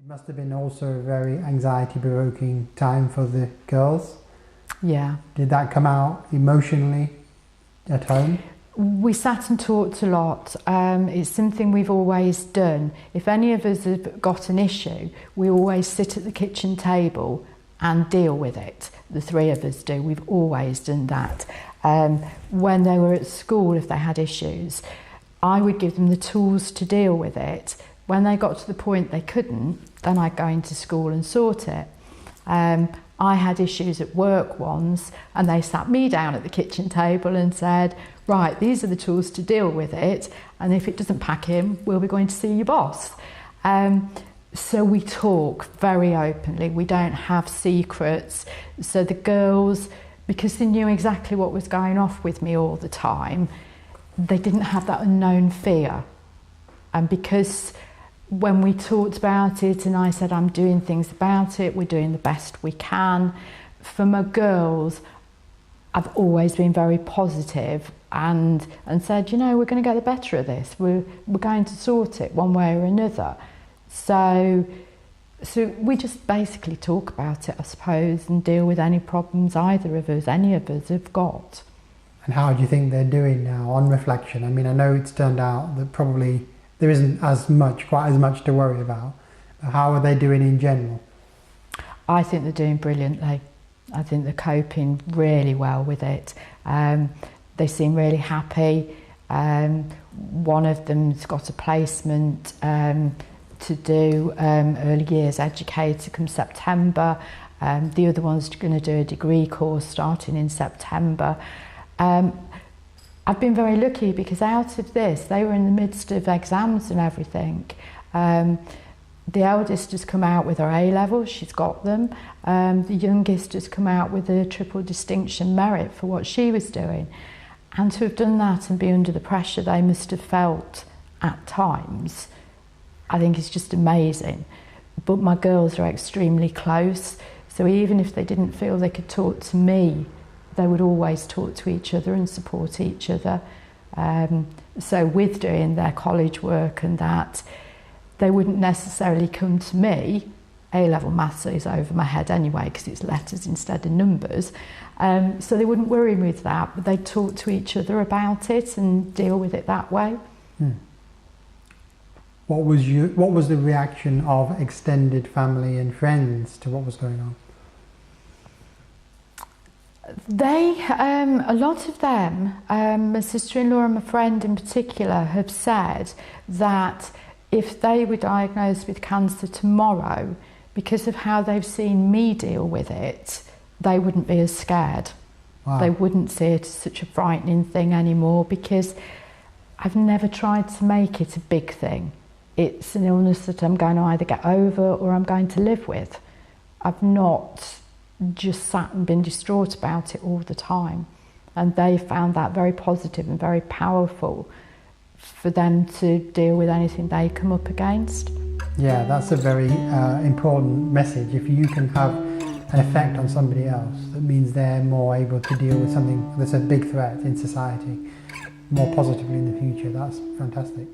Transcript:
Must have been also a very anxiety-provoking time for the girls. Yeah. Did that come out emotionally at home? We sat and talked a lot. It's something we've always done. If any of us have got an issue, we always sit at the kitchen table and deal with it. The three of us do. We've always done that. When they were at school, if they had issues, I would give them the tools to deal with it. When they got to the point they couldn't, then I'd go into school and sort it. I had issues at work once, and they sat me down at the kitchen table and said, right, these are the tools to deal with it, and if it doesn't pack in, we'll be going to see your boss. So we talk very openly. We don't have secrets. So the girls, because they knew exactly what was going off with me all the time, they didn't have that unknown fear. And because when we talked about it and I said I'm doing things about it, we're doing the best we can, for my girls, I've always been very positive and said, you know, we're going to get the better of this. We're going to sort it one way or another. So we just basically talk about it, I suppose, and deal with any problems either of us, any of us have got. And how do you think they're doing now on reflection? I mean, I know it's turned out that probably there isn't quite as much to worry about. But how are they doing in general? I think they're doing brilliantly. I think they're coping really well with it. They seem really happy. One of them's got a placement to do early years educator come September. The other one's going to do a degree course starting in September. I've been very lucky because out of this, they were in the midst of exams and everything. The eldest has come out with her A-levels, she's got them. The youngest has come out with a triple distinction merit for what she was doing. And to have done that and be under the pressure they must have felt at times, I think is just amazing. But my girls are extremely close, so even if they didn't feel they could talk to me, they would always talk to each other and support each other. So with doing their college work and that, they wouldn't necessarily come to me. A-level maths is over my head anyway because it's letters instead of numbers. So they wouldn't worry me with that, but they'd talk to each other about it and deal with it that way. What was the reaction of extended family and friends to what was going on? They, a lot of them, my sister-in-law and my friend in particular, have said that if they were diagnosed with cancer tomorrow, because of how they've seen me deal with it, they wouldn't be as scared. Wow. They wouldn't see it as such a frightening thing anymore because I've never tried to make it a big thing. It's an illness that I'm going to either get over or I'm going to live with. I've not just sat and been distraught about it all the time. And they found that very positive and very powerful for them to deal with anything they come up against. Yeah, that's a very important message. If you can have an effect on somebody else, that means they're more able to deal with something that's a big threat in society more positively in the future. That's fantastic.